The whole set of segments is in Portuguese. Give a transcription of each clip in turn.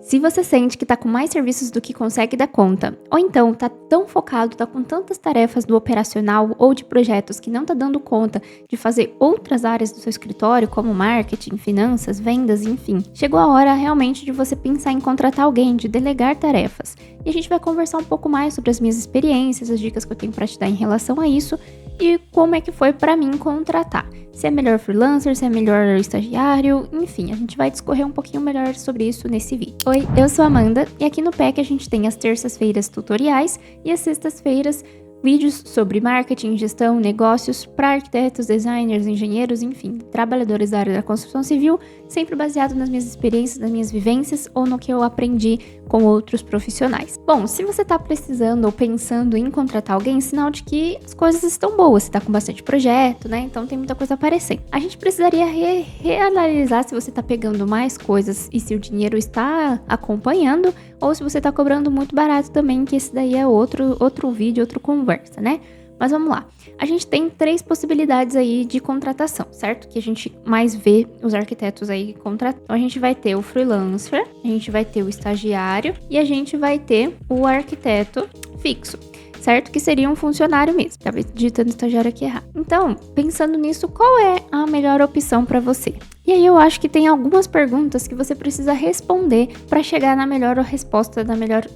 Se você sente que tá com mais serviços do que consegue dar conta, ou então tá tão focado, tá com tantas tarefas do operacional ou de projetos que não tá dando conta de fazer outras áreas do seu escritório, como marketing, finanças, vendas, enfim, chegou a hora realmente de você pensar em contratar alguém, de delegar tarefas. E a gente vai conversar um pouco mais sobre as minhas experiências, as dicas que eu tenho pra te dar em relação a isso e como é que foi pra mim contratar. Se é melhor freelancer, se é melhor estagiário, enfim, a gente vai discorrer um pouquinho melhor sobre isso nesse vídeo. Oi, eu sou a Amanda e aqui no PEC a gente tem as terças-feiras tutoriais e as sextas-feiras vídeos sobre marketing, gestão, negócios para arquitetos, designers, engenheiros, enfim, trabalhadores da área da construção civil, sempre baseado nas minhas experiências, nas minhas vivências ou no que eu aprendi com outros profissionais. Bom, se você está precisando ou pensando em contratar alguém, sinal de que as coisas estão boas, você está com bastante projeto, né? Então tem muita coisa aparecendo. A gente precisaria reanalisar se você está pegando mais coisas e se o dinheiro está acompanhando ou se você está cobrando muito barato também, que esse daí é outro vídeo, outra conversa, né? Mas vamos lá. A gente tem 3 possibilidades aí de contratação, certo? Que a gente mais vê os arquitetos aí contratando. Então, a gente vai ter o freelancer, a gente vai ter o estagiário e a gente vai ter o arquiteto fixo, certo? Que seria um funcionário mesmo. Acabei digitando estagiário aqui errado. Então, pensando nisso, qual é a melhor opção para você? E aí eu acho que tem algumas perguntas que você precisa responder para chegar na melhor resposta, na melhor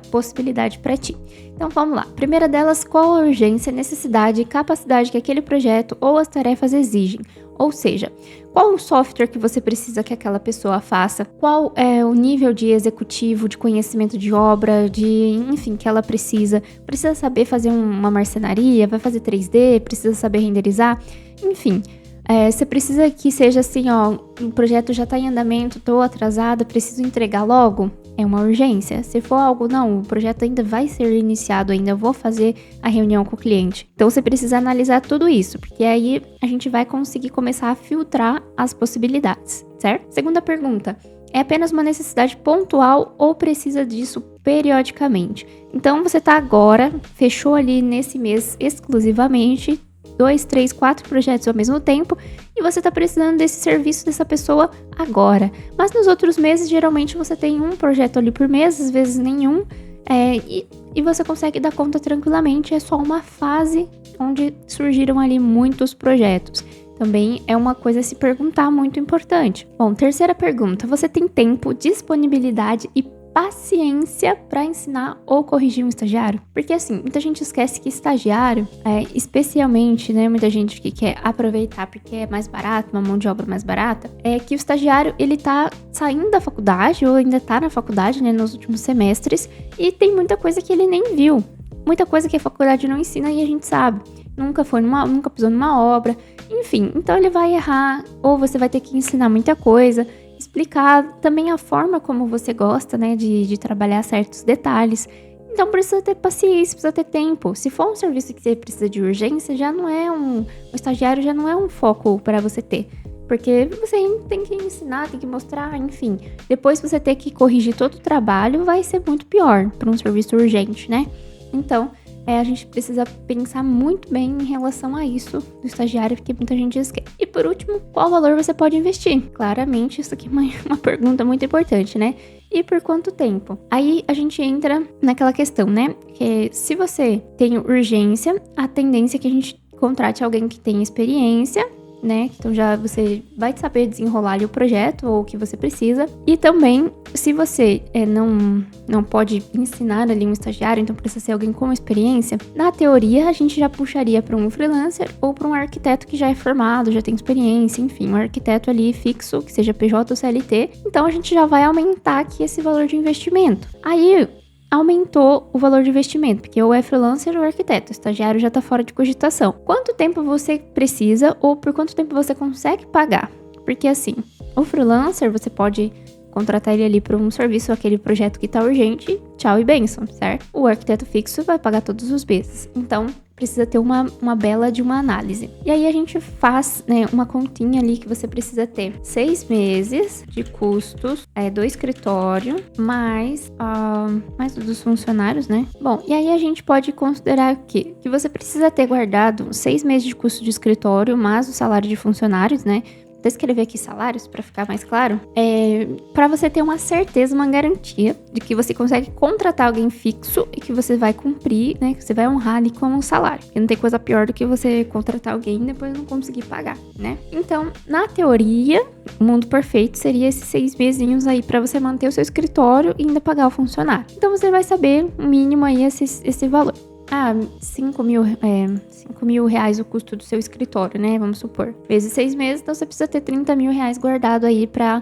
possibilidade para ti. Então vamos lá. Primeira delas, qual a urgência, necessidade e capacidade que aquele projeto ou as tarefas exigem? Ou seja, qual o software que você precisa que aquela pessoa faça? Qual é o nível de executivo, de conhecimento de obra, enfim, que ela precisa? Precisa saber fazer uma marcenaria? Vai fazer 3D? Precisa saber renderizar? Enfim, você precisa que seja assim, ó, o projeto já tá em andamento, tô atrasada, preciso entregar logo? É uma urgência. Se for algo, não, o projeto ainda vai ser iniciado, ainda vou fazer a reunião com o cliente. Então você precisa analisar tudo isso, porque aí a gente vai conseguir começar a filtrar as possibilidades, certo? Segunda pergunta, é apenas uma necessidade pontual ou precisa disso periodicamente? Então você tá agora, fechou ali nesse mês exclusivamente 2, 3, 4 projetos ao mesmo tempo e você está precisando desse serviço dessa pessoa agora. Mas nos outros meses, geralmente você tem um projeto ali por mês, às vezes nenhum, e você consegue dar conta tranquilamente. É só uma fase onde surgiram ali muitos projetos. Também é uma coisa a se perguntar muito importante. Bom, terceira pergunta, você tem tempo, disponibilidade e paciência para ensinar ou corrigir um estagiário? Porque assim, muita gente esquece que estagiário, especialmente, né, muita gente que quer aproveitar porque é mais barato, uma mão de obra mais barata, é que o estagiário, ele tá saindo da faculdade ou ainda tá na faculdade, né, nos últimos semestres e tem muita coisa que ele nem viu. Muita coisa que a faculdade não ensina e a gente sabe. Nunca pisou numa obra, enfim, então ele vai errar ou você vai ter que ensinar muita coisa, explicar também a forma como você gosta, né, de trabalhar certos detalhes. Então precisa ter paciência, precisa ter tempo. Se for um serviço que você precisa de urgência, já não é o estagiário já não é um foco para você ter. Porque você tem que ensinar, tem que mostrar, enfim. Depois você ter que corrigir todo o trabalho, vai ser muito pior para um serviço urgente, né? Então, a gente precisa pensar muito bem em relação a isso do estagiário, porque muita gente esquece. E por último, qual valor você pode investir? Claramente, isso aqui é uma pergunta muito importante, né? E por quanto tempo? Aí a gente entra naquela questão, né? Que se você tem urgência, a tendência é que a gente contrate alguém que tenha experiência, né? Então já você vai saber desenrolar ali o projeto ou o que você precisa. E também, se você não pode ensinar ali um estagiário, então precisa ser alguém com experiência, na teoria a gente já puxaria para um freelancer ou para um arquiteto que já é formado, já tem experiência, enfim, um arquiteto ali fixo, que seja PJ ou CLT. Então a gente já vai aumentar aqui esse valor de investimento. Aí aumentou o valor de investimento, porque ou é freelancer ou arquiteto, o estagiário já tá fora de cogitação. Quanto tempo você precisa ou por quanto tempo você consegue pagar? Porque assim, o freelancer você pode contratar ele ali para um serviço, aquele projeto que tá urgente, tchau e bênção, certo? O arquiteto fixo vai pagar todos os meses. Então, precisa ter uma bela de uma análise. E aí a gente faz, né, uma continha ali que você precisa ter 6 meses de custos do escritório, mais dos funcionários, né? Bom, e aí a gente pode considerar o quê? Que você precisa ter guardado 6 meses de custo de escritório, mais o salário de funcionários, né? descrever aqui salários para ficar mais claro, para você ter uma certeza, uma garantia de que você consegue contratar alguém fixo e que você vai cumprir, né, que você vai honrar ali com um salário. Porque não tem coisa pior do que você contratar alguém e depois não conseguir pagar, né? Então, na teoria, o mundo perfeito seria esses 6 mesinhos aí para você manter o seu escritório e ainda pagar o funcionário. Então, você vai saber o mínimo aí esse valor. 5 mil reais o custo do seu escritório, né? Vamos supor. Vezes 6 meses, então você precisa ter 30 mil reais guardado aí pra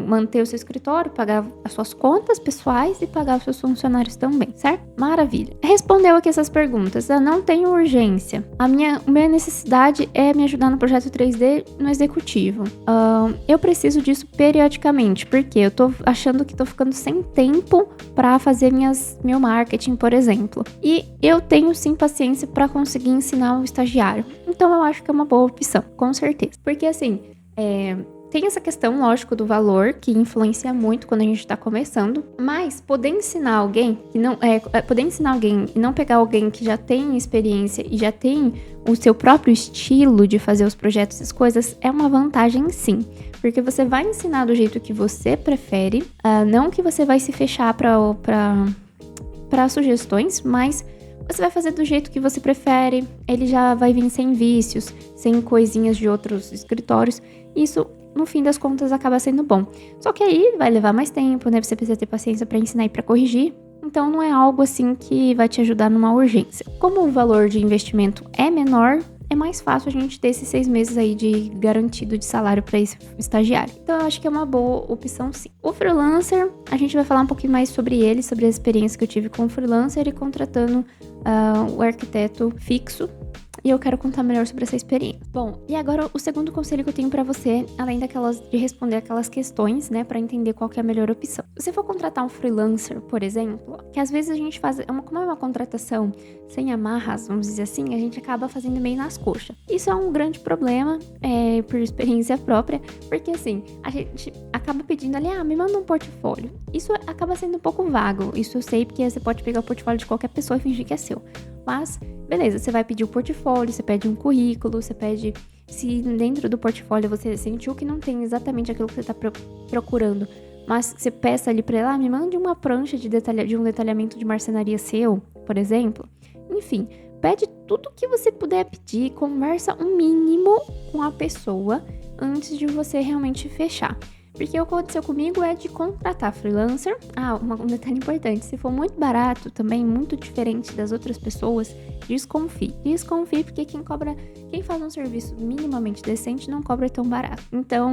manter o seu escritório, pagar as suas contas pessoais e pagar os seus funcionários também, certo? Maravilha. Respondeu aqui essas perguntas. Eu não tenho urgência. A minha necessidade é me ajudar no projeto 3D no executivo. Eu preciso disso periodicamente, porque eu tô achando que tô ficando sem tempo pra fazer meu marketing, por exemplo. E eu tenho sim paciência pra conseguir ensinar o estagiário. Então eu acho que é uma boa opção, com certeza. Porque assim, tem essa questão, lógico, do valor, que influencia muito quando a gente tá começando, mas poder ensinar alguém e não pegar alguém que já tem experiência e já tem o seu próprio estilo de fazer os projetos e as coisas, é uma vantagem sim. Porque você vai ensinar do jeito que você prefere, não que você vai se fechar para sugestões, mas você vai fazer do jeito que você prefere, ele já vai vir sem vícios, sem coisinhas de outros escritórios. Isso, no fim das contas, acaba sendo bom. Só que aí vai levar mais tempo, né? Você precisa ter paciência para ensinar e para corrigir. Então, não é algo assim que vai te ajudar numa urgência. Como o valor de investimento é menor, é mais fácil a gente ter esses 6 meses aí de garantido de salário para esse estagiário. Então, eu acho que é uma boa opção, sim. O freelancer, a gente vai falar um pouquinho mais sobre ele, sobre a experiência que eu tive com o freelancer e contratando o arquiteto fixo. E eu quero contar melhor sobre essa experiência. Bom, e agora o segundo conselho que eu tenho pra você, além de responder aquelas questões, né, pra entender qual que é a melhor opção. Se você for contratar um freelancer, por exemplo, que às vezes a gente faz, como é uma contratação sem amarras, vamos dizer assim, a gente acaba fazendo meio nas coxas. Isso é um grande problema, por experiência própria, porque assim, a gente acaba pedindo ali, me manda um portfólio. Isso acaba sendo um pouco vago, isso eu sei, porque você pode pegar o portfólio de qualquer pessoa e fingir que é seu. Mas, beleza, você vai pedir o portfólio, você pede um currículo, você pede se dentro do portfólio você sentiu que não tem exatamente aquilo que você está procurando, mas você peça ali para ela, me mande uma prancha de um detalhamento de marcenaria seu, por exemplo. Enfim, pede tudo que você puder pedir, conversa um mínimo com a pessoa antes de você realmente fechar. Porque o que aconteceu comigo é de contratar freelancer. Um detalhe importante, se for muito barato também, muito diferente das outras pessoas, desconfie. Desconfie porque quem faz um serviço minimamente decente não cobra tão barato. Então,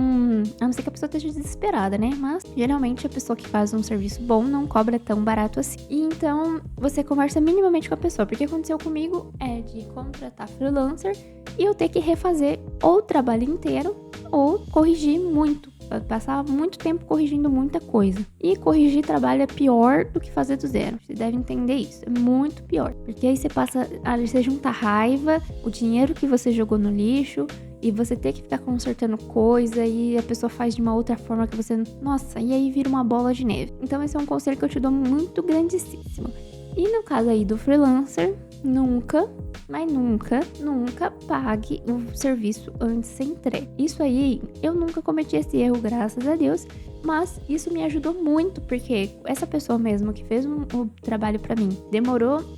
a não ser que a pessoa esteja desesperada, né? Mas, geralmente, a pessoa que faz um serviço bom não cobra tão barato assim. E então, você conversa minimamente com a pessoa. Porque o que aconteceu comigo é de contratar freelancer e eu ter que refazer ou o trabalho inteiro ou corrigir muito. Passava muito tempo corrigindo muita coisa. E corrigir trabalho é pior do que fazer do zero. Você deve entender isso. É muito pior. Porque aí você junta raiva, o dinheiro que você jogou no lixo, e você ter que ficar consertando coisa, e a pessoa faz de uma outra forma que você... Nossa, e aí vira uma bola de neve. Então esse é um conselho que eu te dou muito grandíssimo. E no caso aí do freelancer, nunca pague o serviço antes de ser entregue. Isso aí, eu nunca cometi esse erro, graças a Deus, mas isso me ajudou muito, porque essa pessoa mesmo que fez o trabalho pra mim,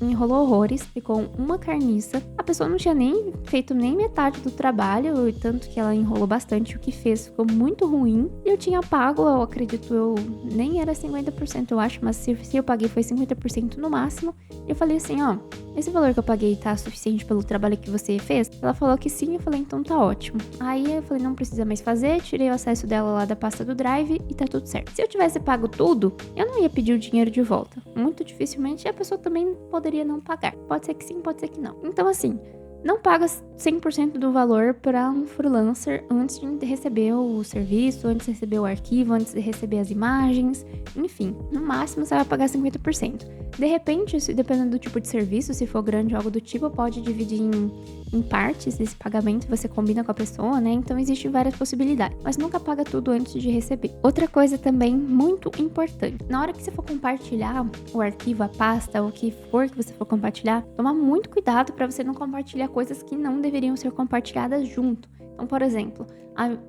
enrolou horrores, ficou uma carniça, a pessoa não tinha nem feito nem metade do trabalho, e tanto que ela enrolou bastante, o que fez ficou muito ruim, e eu tinha pago, eu acredito, nem era 50%, eu acho, mas se eu paguei foi 50% no máximo, e eu falei assim, esse valor que eu paguei tá suficiente pelo trabalho que você fez? Ela falou que sim, eu falei, então tá ótimo. Aí eu falei, não precisa mais fazer, tirei o acesso dela lá da pasta do Drive e tá tudo certo. Se eu tivesse pago tudo, eu não ia pedir o dinheiro de volta. Muito dificilmente, a pessoa também poderia não pagar. Pode ser que sim, pode ser que não. Então assim, não paga 100% do valor para um freelancer antes de receber o serviço, antes de receber o arquivo, antes de receber as imagens, enfim. No máximo, você vai pagar 50%. De repente, dependendo do tipo de serviço, se for grande ou algo do tipo, pode dividir em partes esse pagamento, você combina com a pessoa, né? Então, existem várias possibilidades. Mas nunca paga tudo antes de receber. Outra coisa também muito importante. Na hora que você for compartilhar o arquivo, a pasta, o que for que você for compartilhar, toma muito cuidado para você não compartilhar coisas que não deveriam ser compartilhadas junto. Então, por exemplo,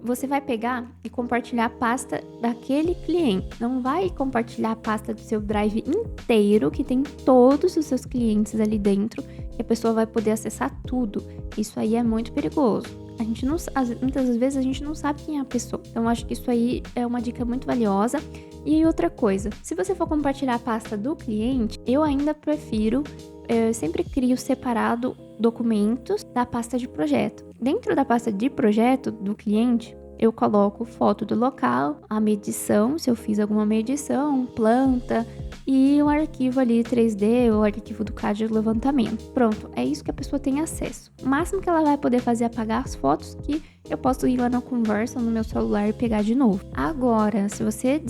você vai pegar e compartilhar a pasta daquele cliente. Não vai compartilhar a pasta do seu Drive inteiro, que tem todos os seus clientes ali dentro, e a pessoa vai poder acessar tudo. Isso aí é muito perigoso. A gente não, muitas vezes a gente não sabe quem é a pessoa. Então, acho que isso aí é uma dica muito valiosa. E outra coisa, se você for compartilhar a pasta do cliente, eu ainda prefiro, eu sempre crio separado documentos da pasta de projeto. Dentro da pasta de projeto do cliente, eu coloco foto do local, a medição, se eu fiz alguma medição, planta e um arquivo ali 3D, o arquivo do CAD de levantamento. Pronto, é isso que a pessoa tem acesso. O máximo que ela vai poder fazer é apagar as fotos, que eu posso ir lá na conversa no meu celular e pegar de novo. Agora, se você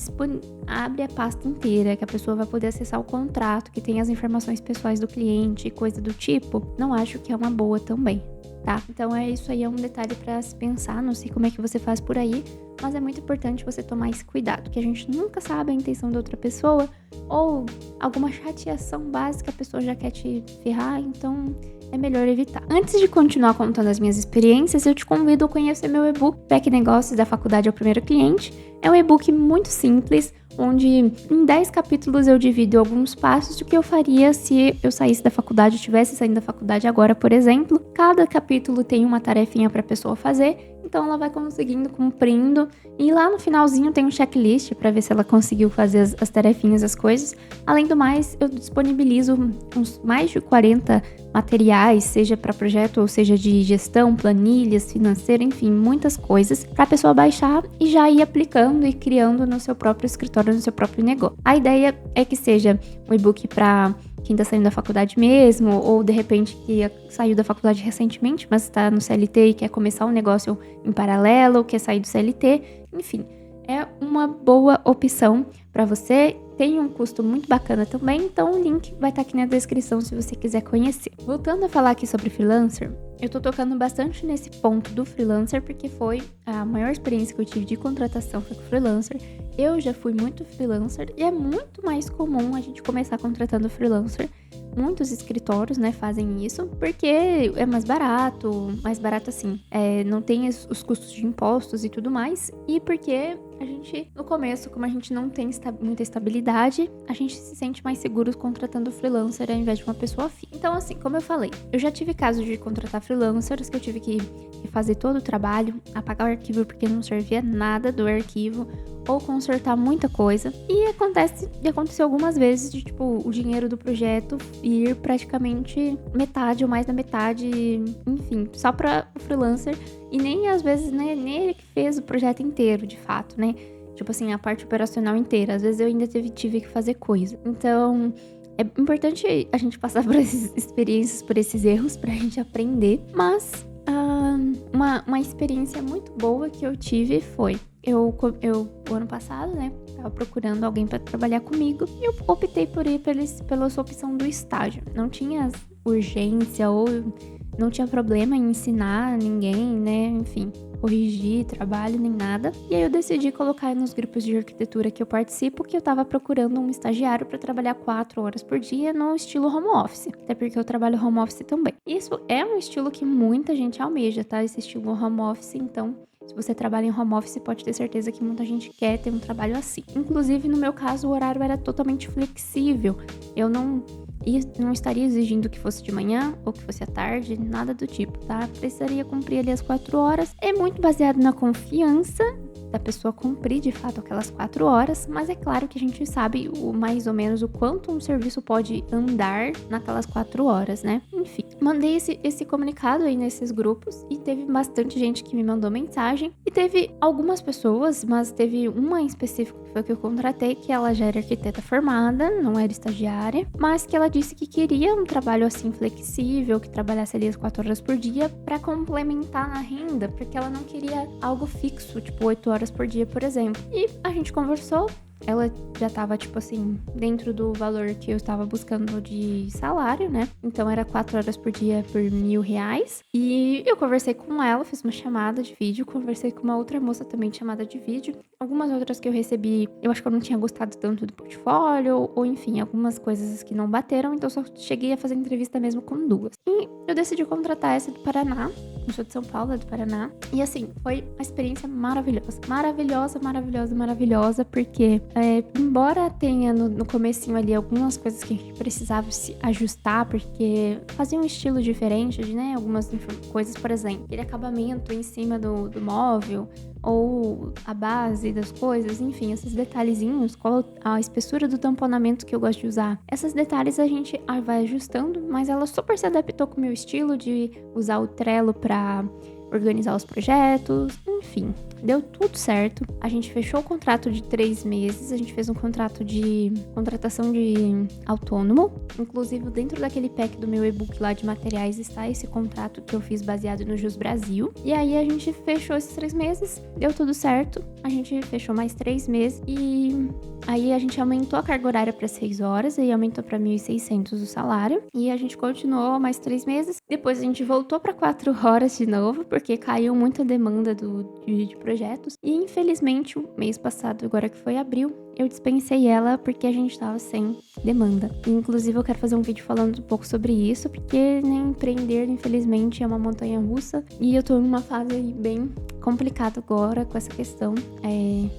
abre a pasta inteira, que a pessoa vai poder acessar o contrato, que tem as informações pessoais do cliente e coisa do tipo, não acho que é uma boa também. Tá? Então isso aí é um detalhe para se pensar, não sei como é que você faz por aí, mas é muito importante você tomar esse cuidado, que a gente nunca sabe a intenção da outra pessoa, ou alguma chateação básica a pessoa já quer te ferrar, então é melhor evitar. Antes de continuar contando as minhas experiências, eu te convido a conhecer meu e-book PEC Negócios da Faculdade ao Primeiro Cliente. É um e-book muito simples, onde em 10 capítulos eu divido alguns passos do que eu faria se eu saísse da faculdade, estivesse saindo da faculdade agora, por exemplo. Cada capítulo tem uma tarefinha para a pessoa fazer, então ela vai conseguindo, cumprindo, e lá no finalzinho tem um checklist para ver se ela conseguiu fazer as tarefinhas, as coisas. Além do mais, eu disponibilizo uns mais de 40 materiais, seja para projeto ou seja de gestão, planilhas, financeira, enfim, muitas coisas para a pessoa baixar e já ir aplicando e criando no seu próprio escritório, no seu próprio negócio. A ideia é que seja um e-book para quem está saindo da faculdade mesmo, ou de repente que saiu da faculdade recentemente, mas está no CLT e quer começar um negócio em paralelo, quer sair do CLT, enfim. É uma boa opção para você, tem um custo muito bacana também, então o link vai estar aqui na descrição se você quiser conhecer. Voltando a falar aqui sobre freelancer, eu tô tocando bastante nesse ponto do freelancer porque foi a maior experiência que eu tive de contratação foi com freelancer. Eu já fui muito freelancer e é muito mais comum a gente começar contratando freelancer. Muitos escritórios, né, fazem isso porque é mais barato assim, não tem os custos de impostos e tudo mais, e porque a gente, no começo, como a gente não tem muita estabilidade, a gente se sente mais seguro contratando freelancer ao invés de uma pessoa fixo. Então, assim, como eu falei, eu já tive casos de contratar freelancers que eu tive que fazer todo o trabalho, apagar o arquivo porque não servia nada do arquivo, ou consertar muita coisa. E aconteceu algumas vezes de, tipo, o dinheiro do projeto ir praticamente metade ou mais da metade, enfim, só para o freelancer. E nem às vezes, né, nem ele que fez o projeto inteiro, de fato, né? Tipo assim, a parte operacional inteira. Às vezes eu ainda tive que fazer coisa. Então, é importante a gente passar por essas experiências, por esses erros, pra gente aprender. Mas, uma experiência muito boa que eu tive foi... Eu o ano passado, né, tava procurando alguém para trabalhar comigo e eu optei por ir pela sua opção do estágio. Não tinha urgência ou não tinha problema em ensinar ninguém, né, enfim, corrigir trabalho nem nada. E aí eu decidi colocar nos grupos de arquitetura que eu participo que eu tava procurando um estagiário para trabalhar 4 horas por dia no estilo home office. Até porque eu trabalho home office também. Isso é um estilo que muita gente almeja, tá? Esse estilo home office, então... Se você trabalha em home office, pode ter certeza que muita gente quer ter um trabalho assim. Inclusive, no meu caso, o horário era totalmente flexível. Eu não estaria exigindo que fosse de manhã ou que fosse à tarde, nada do tipo, tá? Precisaria cumprir ali as 4 horas. É muito baseado na confiança da pessoa cumprir, de fato, aquelas 4 horas, mas é claro que a gente sabe mais ou menos o quanto um serviço pode andar naquelas 4 horas, né? Enfim, mandei esse comunicado aí nesses grupos e teve bastante gente que me mandou mensagem e teve algumas pessoas, mas teve uma em específico que foi que eu contratei, que ela já era arquiteta formada, não era estagiária, mas que ela disse que queria um trabalho assim flexível, que trabalhasse ali as 4 horas por dia para complementar na renda, porque ela não queria algo fixo, tipo 8 horas por dia, por exemplo. E a gente conversou, ela já tava, tipo assim, dentro do valor que eu estava buscando de salário, né? Então era 4 horas por dia por R$1.000. E eu conversei com ela, fiz uma chamada de vídeo, conversei com uma outra moça também de chamada de vídeo. Algumas outras que eu recebi, eu acho que eu não tinha gostado tanto do portfólio, ou enfim, algumas coisas que não bateram, então só cheguei a fazer entrevista mesmo com 2. E eu decidi contratar essa do Paraná. não sou de São Paulo, é do Paraná. E assim, foi uma experiência maravilhosa. Maravilhosa, maravilhosa, maravilhosa, porque embora tenha no comecinho ali algumas coisas que a gente precisava se ajustar, porque fazia um estilo diferente de, né, algumas coisas, por exemplo, aquele acabamento em cima do móvel, ou a base das coisas, enfim, esses detalhezinhos, qual a espessura do tamponamento que eu gosto de usar. Esses detalhes a gente vai ajustando, mas ela super se adaptou com o meu estilo de usar o Trello para organizar os projetos, enfim, deu tudo certo. A gente fechou o contrato de 3 meses, a gente fez um contrato de contratação de autônomo. Inclusive, dentro daquele pack do meu e-book lá de materiais está esse contrato que eu fiz baseado no Jus Brasil. E aí a gente fechou esses 3 meses, deu tudo certo. A gente fechou mais 3 meses e aí a gente aumentou a carga horária para 6 horas e aumentou para 1.600 o salário. E a gente continuou mais 3 meses. Depois a gente voltou para 4 horas de novo, porque caiu muita demanda de projetos. E infelizmente, o mês passado, agora que foi abril, eu dispensei ela porque a gente tava sem demanda. Inclusive, eu quero fazer um vídeo falando um pouco sobre isso, porque né, empreender, infelizmente, é uma montanha russa. E eu tô numa fase bem complicada agora com essa questão.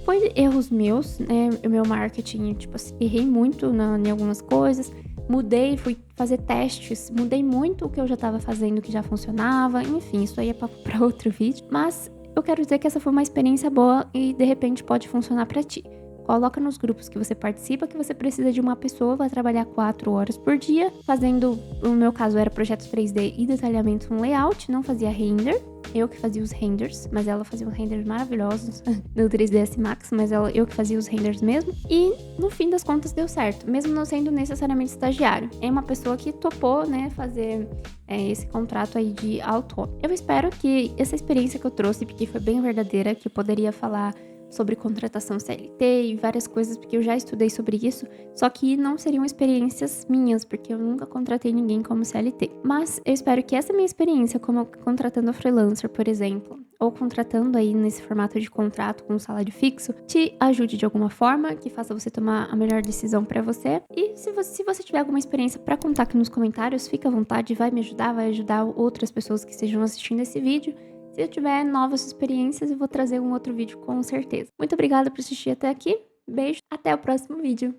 Foi erros meus, né? O meu marketing, tipo assim, errei muito em algumas coisas. Mudei, fui fazer testes, mudei muito o que eu já tava fazendo, que já funcionava. Enfim, isso aí é papo pra outro vídeo. Mas eu quero dizer que essa foi uma experiência boa e, de repente, pode funcionar pra ti. Coloca nos grupos que você participa que você precisa de uma pessoa, vai trabalhar 4 horas por dia, fazendo, no meu caso era projetos 3D e detalhamento no layout, não fazia render. Eu que fazia os renders, mas ela fazia uns renders maravilhosos no 3ds Max, mas eu que fazia os renders mesmo. E no fim das contas deu certo, mesmo não sendo necessariamente estagiário. É uma pessoa que topou, né, fazer esse contrato aí de autônomo. Eu espero que essa experiência que eu trouxe, porque foi bem verdadeira, que eu poderia falar sobre contratação CLT e várias coisas, porque eu já estudei sobre isso, só que não seriam experiências minhas, porque eu nunca contratei ninguém como CLT. Mas eu espero que essa minha experiência, como contratando freelancer, por exemplo, ou contratando aí nesse formato de contrato com um salário fixo, te ajude de alguma forma, que faça você tomar a melhor decisão pra você. E se você tiver alguma experiência pra contar aqui nos comentários, fica à vontade, vai me ajudar, vai ajudar outras pessoas que estejam assistindo esse vídeo. Se eu tiver novas experiências, eu vou trazer um outro vídeo com certeza. Muito obrigada por assistir até aqui. Beijo, até o próximo vídeo.